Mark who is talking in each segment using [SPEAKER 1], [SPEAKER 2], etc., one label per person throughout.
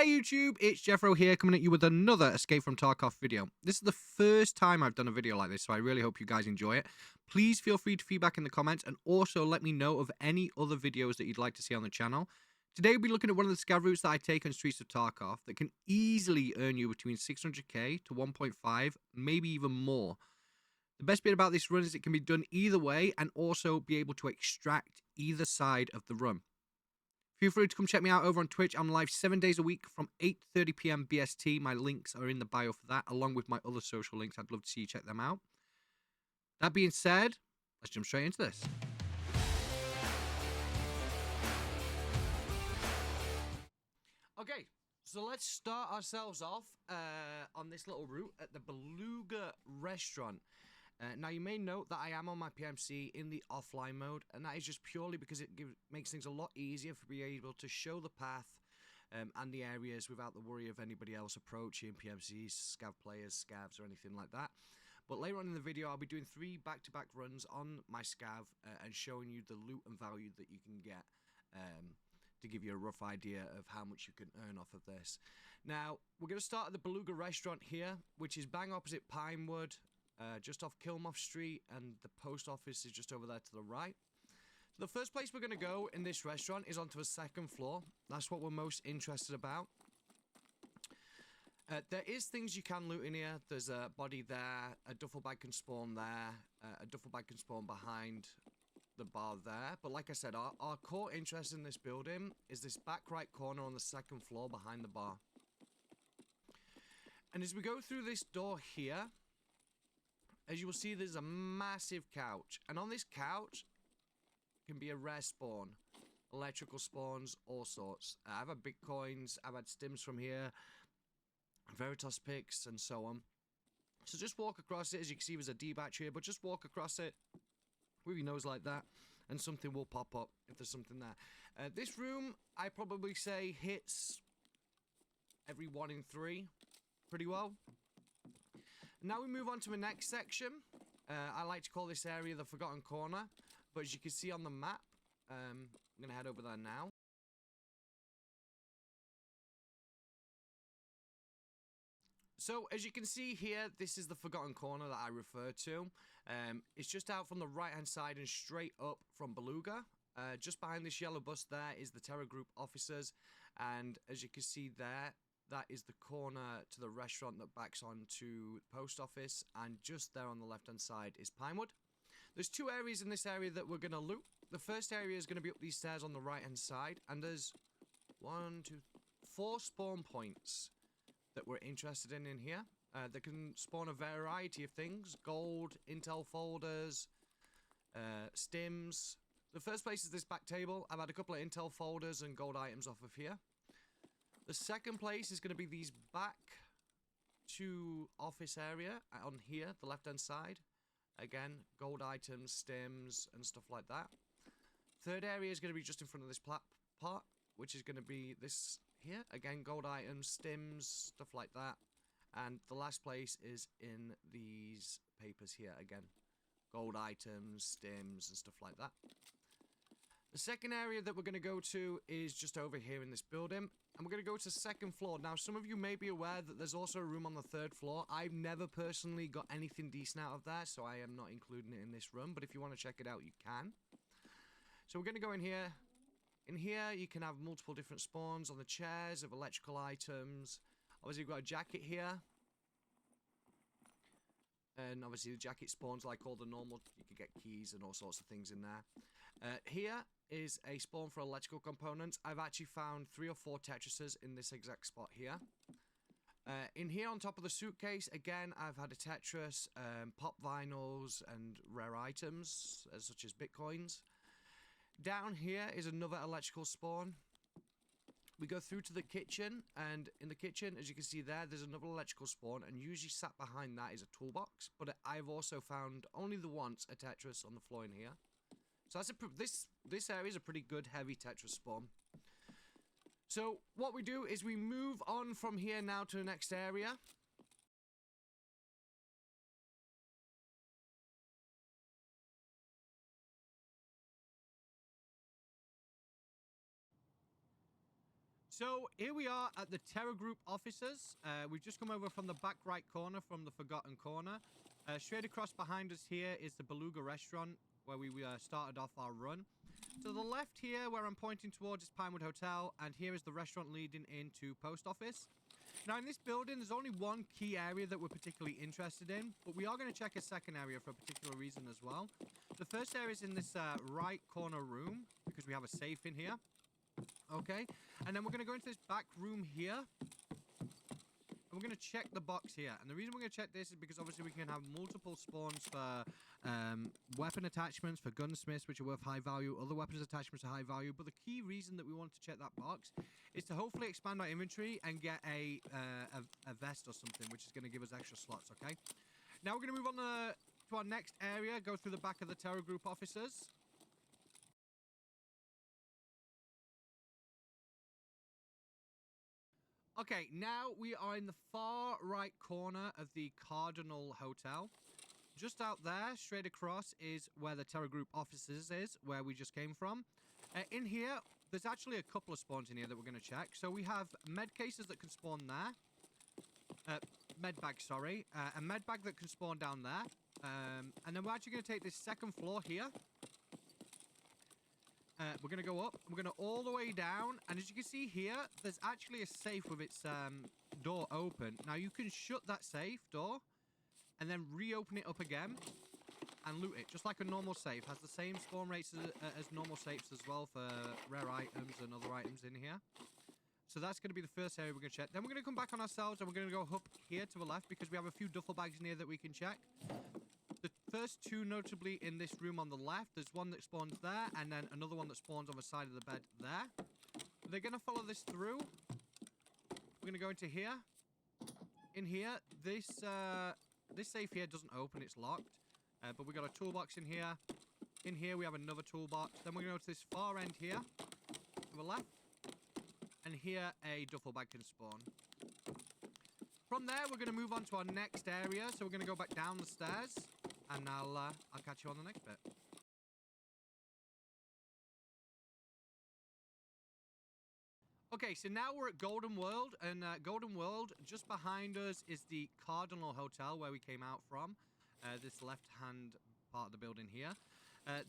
[SPEAKER 1] Hey YouTube, it's Jeffro here coming at you with another Escape from Tarkov video. This is the first time I've done a video like this, so I really hope you guys enjoy it. Please feel free to feedback in the comments and also let me know of any other videos that you'd like to see on the channel. Today we'll be looking at one of the scav routes that I take on Streets of Tarkov that can easily earn you between 600k to 1.5, maybe even more. The best bit about this run is it can be done either way and also be able to extract either side of the run. Feel free to come check me out over on Twitch. I'm live 7 days a week from 8:30 p.m. BST. My links are in the bio for that, along with my other social links. I'd love to see you check them out. That being said, let's jump straight into this. Okay, so let's start ourselves off on this little route at the Beluga Restaurant. Now, you may note that I am on my PMC in the offline mode, and that is just purely because it makes things a lot easier for being able to show the path and the areas without the worry of anybody else approaching PMCs, scav players, scavs, or anything like that. But later on in the video, I'll be doing 3 back-to-back runs on my scav and showing you the loot and value that you can get to give you a rough idea of how much you can earn off of this. Now, we're going to start at the Beluga Restaurant here, which is bang opposite Pinewood. Just off Kilmoth Street, and the post office is just over there to the right. The first place we're going to go in this restaurant is onto the 2nd floor. That's what we're most interested about. There is things you can loot in here. There's a body there, a duffel bag can spawn there, a duffel bag can spawn behind the bar there. But like I said, our core interest in this building is this back right corner on the 2nd floor behind the bar. And as we go through this door here, as you will see, there's a massive couch, and on this couch can be a rare spawn, electrical spawns, all sorts. I've had bitcoins, I've had stims from here, Veritas picks, and so on. So just walk across it. As you can see, there's a D-batch here, but just walk across it with your nose like that, and something will pop up if there's something there. This room, I probably say, hits every 1 in 3 pretty well. Now we move on to the next section. I like to call this area the Forgotten Corner, but as you can see on the map, I'm going to head over there now. So as you can see here, this is the Forgotten Corner that I refer to. It's just out from the right hand side and straight up from Beluga. Just behind this yellow bus there is the Terror Group officers, and as you can see there, that is the corner to the restaurant that backs onto the post office, and just there on the left hand side is Pinewood. There's 2 areas in this area that we're going to loot. The first area is going to be up these stairs on the right hand side, and there's 4 spawn points that we're interested in here. They can spawn a variety of things: gold, intel folders, stims. The first place is this back table. I've had a couple of intel folders and gold items off of here. The second place is going to be these back to office area on here, the left hand side. Again, gold items, stims, and stuff like that. Third area is going to be just in front of this part, which is going to be this here. Again, gold items, stims, stuff like that. And the last place is in these papers here. Again, gold items, stims, and stuff like that. The second area that we're going to go to is just over here in this building, and we're going to go to the 2nd floor. Now, some of you may be aware that there's also a room on the 3rd floor. I've never personally got anything decent out of that, so I am not including it in this room, but if you want to check it out, you can. So we're going to go in here. In here, you can have multiple different spawns on the chairs of electrical items. Obviously, we've got a jacket here. And obviously the jacket spawns like all the normal, you can get keys and all sorts of things in there. Here is a spawn for electrical components. I've actually found 3 or 4 Tetrises in this exact spot here. In here on top of the suitcase, again, I've had a Tetris, pop vinyls, and rare items, such as bitcoins. Down here is another electrical spawn. We go through to the kitchen, and in the kitchen, as you can see there's another electrical spawn, and usually sat behind that is a toolbox, but I've also found only the once a Tetris on the floor in here. So that's this area is a pretty good heavy Tetris spawn. So what we do is we move on from here now to the next area.
[SPEAKER 2] So here we are at the Terror Group offices. We've just come over from the back right corner from the Forgotten Corner. Straight across behind us here is the Beluga Restaurant, where we started off our run. To the left here, where I'm pointing towards, is Pinewood Hotel, and here is the restaurant leading into Post Office. Now, in this building, there's only one key area that we're particularly interested in, but we are going to check a second area for a particular reason as well. The first area is in this right corner room, because we have a safe in here. Okay, and then we're going to go into this back room here. And we're going to check the box here. And the reason we're going to check this is because obviously we can have multiple spawns for weapon attachments, for gunsmiths, which are worth high value. Other weapons attachments are high value. But the key reason that we want to check that box is to hopefully expand our inventory and get a vest or something, which is going to give us extra slots, okay? Now we're going to move on to our next area, go through the back of the Terror Group officers. Okay, now we are in the far right corner of the Cardinal Hotel. Just out there, straight across, is where the Terror Group offices is, where we just came from. In here, there's actually a couple of spawns in here that we're going to check. So we have med cases that can spawn there. Med bags, sorry. A med bag that can spawn down there. And then we're actually going to take this second floor here. We're going to go up. We're going to all the way down. And as you can see here, there's actually a safe with its door open. Now, you can shut that safe door and then reopen it up again and loot it. Just like a normal safe. Has the same spawn rates as normal safes as well for rare items and other items in here. So that's going to be the first area we're going to check. Then we're going to come back on ourselves and we're going to go up here to the left because we have a few duffel bags in here that we can check. The first two notably in this room on the left, there's one that spawns there and then another one that spawns on the side of the bed there. They're going to follow this through. We're going to go into here. In here, this safe here doesn't open, it's locked. But we got a toolbox in here. In here, we have another toolbox. Then we're going to go to this far end here to the left. And here, a duffel bag can spawn. From there, we're going to move on to our next area. So we're going to go back down the stairs. And I'll catch you on the next bit. Okay, so now we're at Golden World. And Golden World, just behind us is the Cardinal Hotel where we came out from. This left-hand part of the building here.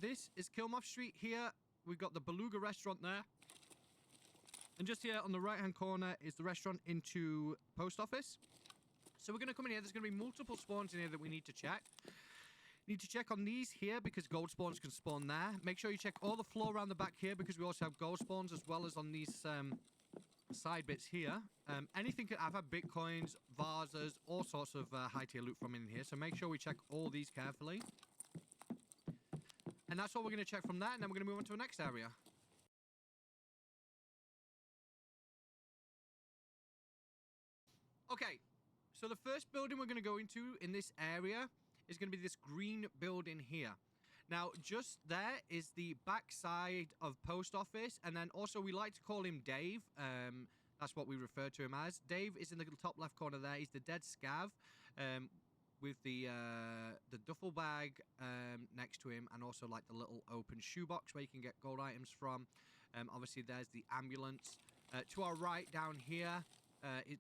[SPEAKER 2] This is Kilmoth Street here. We've got the Beluga Restaurant there. And just here on the right-hand corner is the restaurant into Post Office. So we're going to come in here. There's going to be multiple spawns in here that we need to check. Need to check on these here because gold spawns can spawn there. Make sure you check all the floor around the back here because we also have gold spawns as well as on these side bits here. Anything I've had bitcoins, vases, all sorts of high tier loot from in here. So make sure we check all these carefully. And that's all we're going to check from that. And then we're going to move on to the next area. Okay, so the first building we're going to go into in this area is going to be this green building here. Now, just there is the back side of Post Office, and then also we like to call him Dave. That's what we refer to him as. Dave is in the top left corner there. He's the dead scav with the duffel bag next to him, and also like the little open shoebox where you can get gold items from. Obviously, there's the ambulance. To our right down here,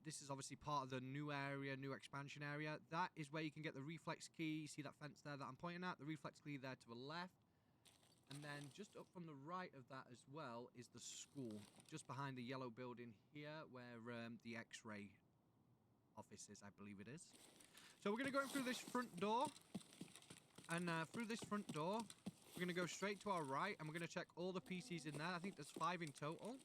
[SPEAKER 2] this is obviously part of the new area, new expansion area. That is where you can get the reflex key. You see that fence there that I'm pointing at? The reflex key there to the left. And then just up from the right of that as well is the school. Just behind the yellow building here where the X-ray office is, I believe it is. So we're going to go in through this front door. And through this front door, we're going to go straight to our right. And we're going to check all the PCs in there. I think there's 5 in total.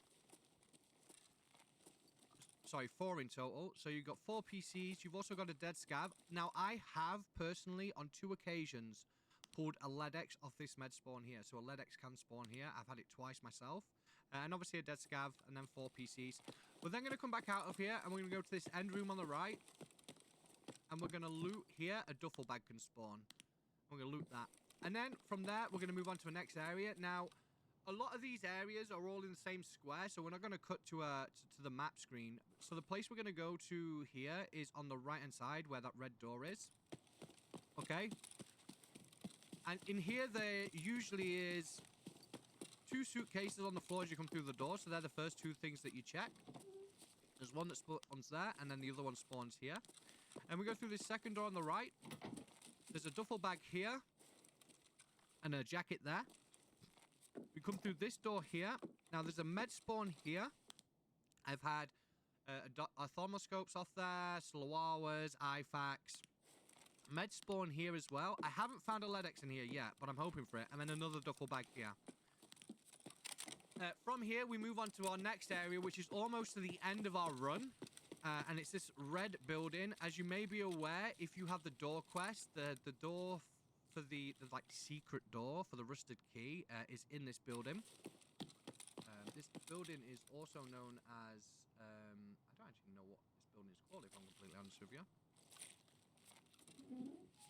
[SPEAKER 2] Sorry, 4 in total. So you've got 4 PCs. You've also got a dead scav. Now, I have personally, on 2 occasions, pulled a LEDX off this med spawn here. So a LEDX can spawn here. I've had it twice myself. And obviously a dead scav and then 4 PCs. We're then going to come back out of here and we're going to go to this end room on the right. And we're going to loot here. A duffel bag can spawn. We're going to loot that. And then from there, we're going to move on to the next area. Now, a lot of these areas are all in the same square, so we're not going to cut to the map screen. So the place we're going to go to here is on the right-hand side where that red door is. Okay. And in here there usually is 2 suitcases on the floor as you come through the door, so they're the first 2 things that you check. There's one that spawns there, and then the other one spawns here. And we go through this second door on the right. There's a duffel bag here, and a jacket there. We come through this door here. Now, there's a med spawn here. I've had thermoscopes off there, Slowawas, IFAKs. Med spawn here as well. I haven't found a Ledex in here yet, but I'm hoping for it. And then another duffel bag here. From here, we move on to our next area, which is almost to the end of our run. And it's this red building. As you may be aware, if you have the door quest, the door for the like secret door for the rusted key is in this building. This building is also known as I don't actually know what this building is called, if I'm completely honest with you.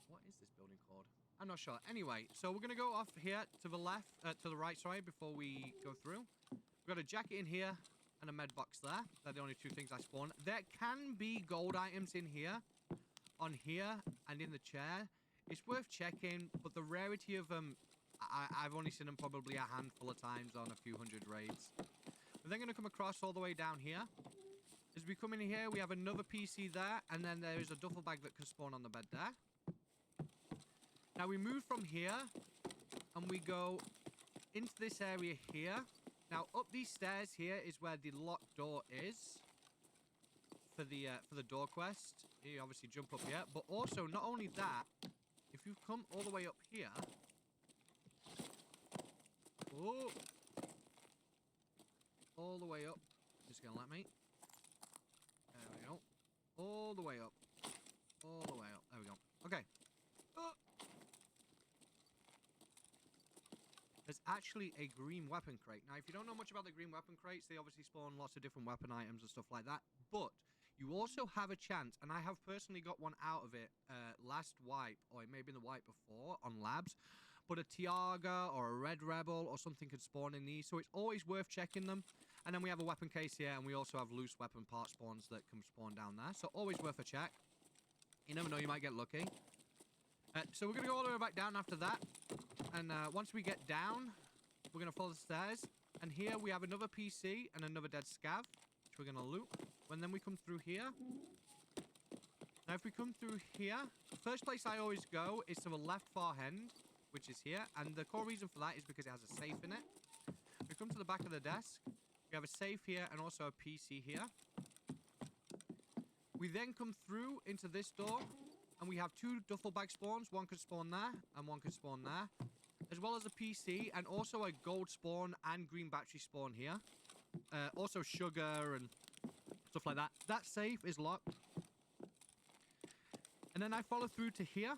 [SPEAKER 2] What is this building called? I'm not sure. Anyway, so we're gonna go off here to the left, to the right, sorry, before we go through. We've got a jacket in here and a med box there. They're the only 2 things I spawn. There can be gold items in here, on here, and in the chair. It's worth checking, but the rarity of them, I've only seen them probably a handful of times on a few hundred raids. We're then going to come across all the way down here. As we come in here, we have another PC there, and then there is a duffel bag that can spawn on the bed there. Now we move from here, and we go into this area here. Now up these stairs here is where the locked door is for the door quest. You obviously jump up here, but also not only that, if you come all the way up here, oh, all the way up. Just gonna let me. There we go. All the way up. All the way up. There we go. Okay. There's actually a green weapon crate. Now, if you don't know much about the green weapon crates, they obviously spawn lots of different weapon items and stuff like that. But you also have a chance, and I have personally got one out of it last wipe, or it may have been the wipe before on labs. But a Tiaga or a Red Rebel or something could spawn in these, so it's always worth checking them. And then we have a weapon case here, and we also have loose weapon part spawns that can spawn down there. So always worth a check. You never know, you might get lucky. So we're going to go all the way back down after that. And once we get down, we're going to follow the stairs. And here we have another PC and another dead scav, which we're going to loot. And then we come through here. Now, if we come through here, the first place I always go is to the left far end, which is here. And the core reason for that is because it has a safe in it. We come to the back of the desk. We have a safe here and also a PC here. We then come through into this door. And we have 2 duffel bag spawns. One can spawn there, and one can spawn there. As well as a PC, and also a gold spawn and green battery spawn here. Also sugar and stuff like that. That safe is locked. And then I follow through to here.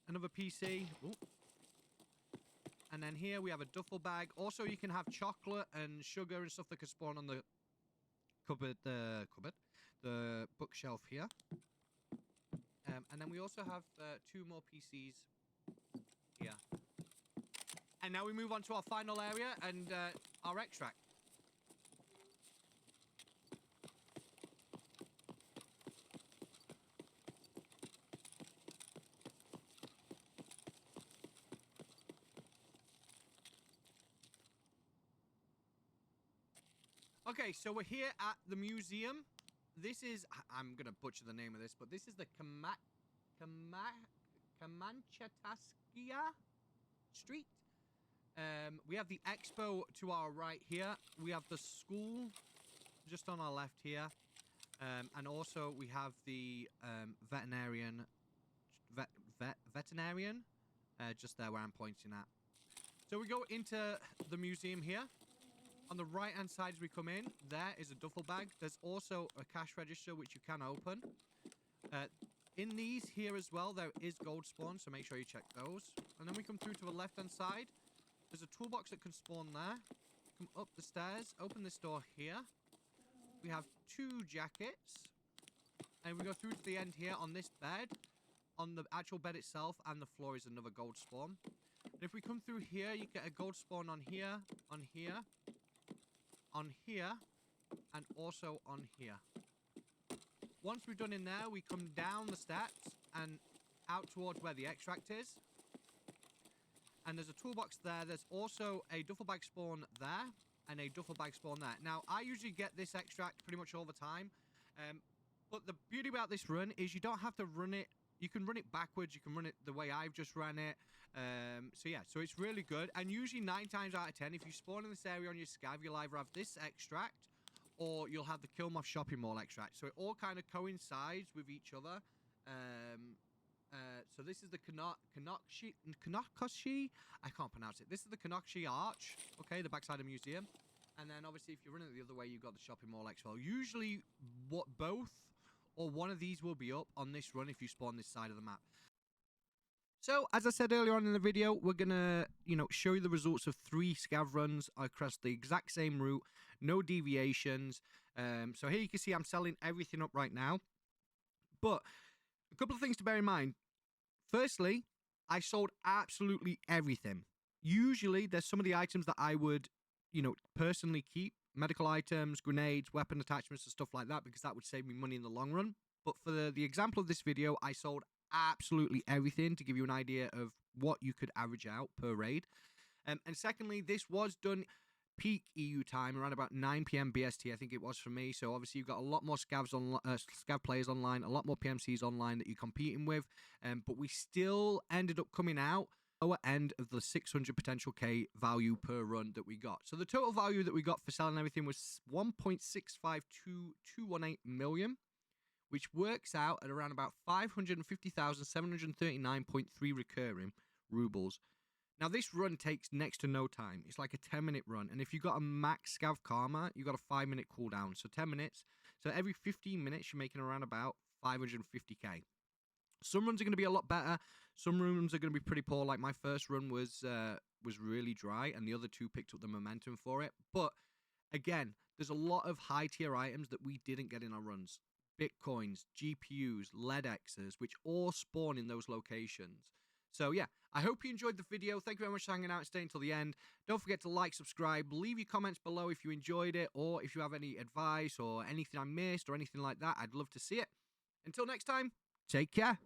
[SPEAKER 2] Another PC. Ooh. And then here we have a duffel bag. Also, you can have chocolate and sugar and stuff that can spawn on the the bookshelf here. And then we also have 2 more PCs here. And now we move on to our final area and our extract. Okay, so we're here at the museum. This is, I'm going to butcher the name of this, but this is the Kamanchataskia Street. We have the expo to our right here. We have the school just on our left here. And also we have the veterinarian just there where I'm pointing at. So we go into the museum here. On the right-hand side as we come in, there is a duffel bag. There's also a cash register, which you can open. In these here as well, there is gold spawn, so make sure you check those. And then we come through to the left-hand side. There's a toolbox that can spawn there. Come up the stairs, open this door here. We have 2 jackets. And we go through to the end here on this bed. On the actual bed itself and the floor is another gold spawn. And if we come through here, you get a gold spawn on here, on here, on here, and also on here. Once we're done in there, we come down the steps and out towards where the extract is. and there's a toolbox there. There's also a duffel bag spawn there and a duffel bag spawn there. Now, I usually get this extract pretty much all the time, but the beauty about this run is you don't have to run it. You can run it backwards. You can run it the way I've just ran it. So yeah, so it's really good. And usually 9 times out of 10, if you spawn in this area on your scav, you'll either have this extract or you'll have the Killmoth shopping mall extract. So it all kind of coincides with each other. So this is the Kanokoshi. I can't pronounce it. This is the Kanokoshi Arch. Okay, the backside of the museum. And then obviously if you're running it the other way, you've got the shopping mall expo. Usually both or one of these will be up on this run if you spawn this side of the map. So, as I said earlier on in the video, we're going to, show you the results of 3 scav runs across the exact same route, no deviations. So here you can see I'm selling everything up right now. But a couple of things to bear in mind. Firstly, I sold absolutely everything. Usually, there's some of the items that I would, personally keep. Medical items, grenades, weapon attachments and stuff like that, because that would save me money in the long run. But for the example of this video, I sold absolutely everything to give you an idea of what you could average out per raid. And secondly, this was done peak EU time, around about 9 PM BST, I think it was for me. So obviously you've got a lot more scav players online, a lot more PMCs online that you're competing with. But we still ended up coming out lower end of the 600 potential K value per run that we got. So the total value that we got for selling everything was 1.652218 million, which works out at around about 550,739.3 recurring rubles. Now this run takes next to no time. It's like a 10-minute run, and if you got a max scav karma, you got a 5-minute cooldown. So 10 minutes. So every 15 minutes, you're making around about 550k. Some runs are going to be a lot better. Some runs are going to be pretty poor. Like my first run was really dry, and the other 2 picked up the momentum for it. But again, there's a lot of high tier items that we didn't get in our runs. Bitcoins, GPUs, LED X's, which all spawn in those locations. So yeah, I hope you enjoyed the video. Thank you very much for hanging out and staying until the end. Don't forget to like, subscribe, leave your comments below if you enjoyed it, or if you have any advice or anything I missed or anything like that. I'd love to see it. Until next time, take care.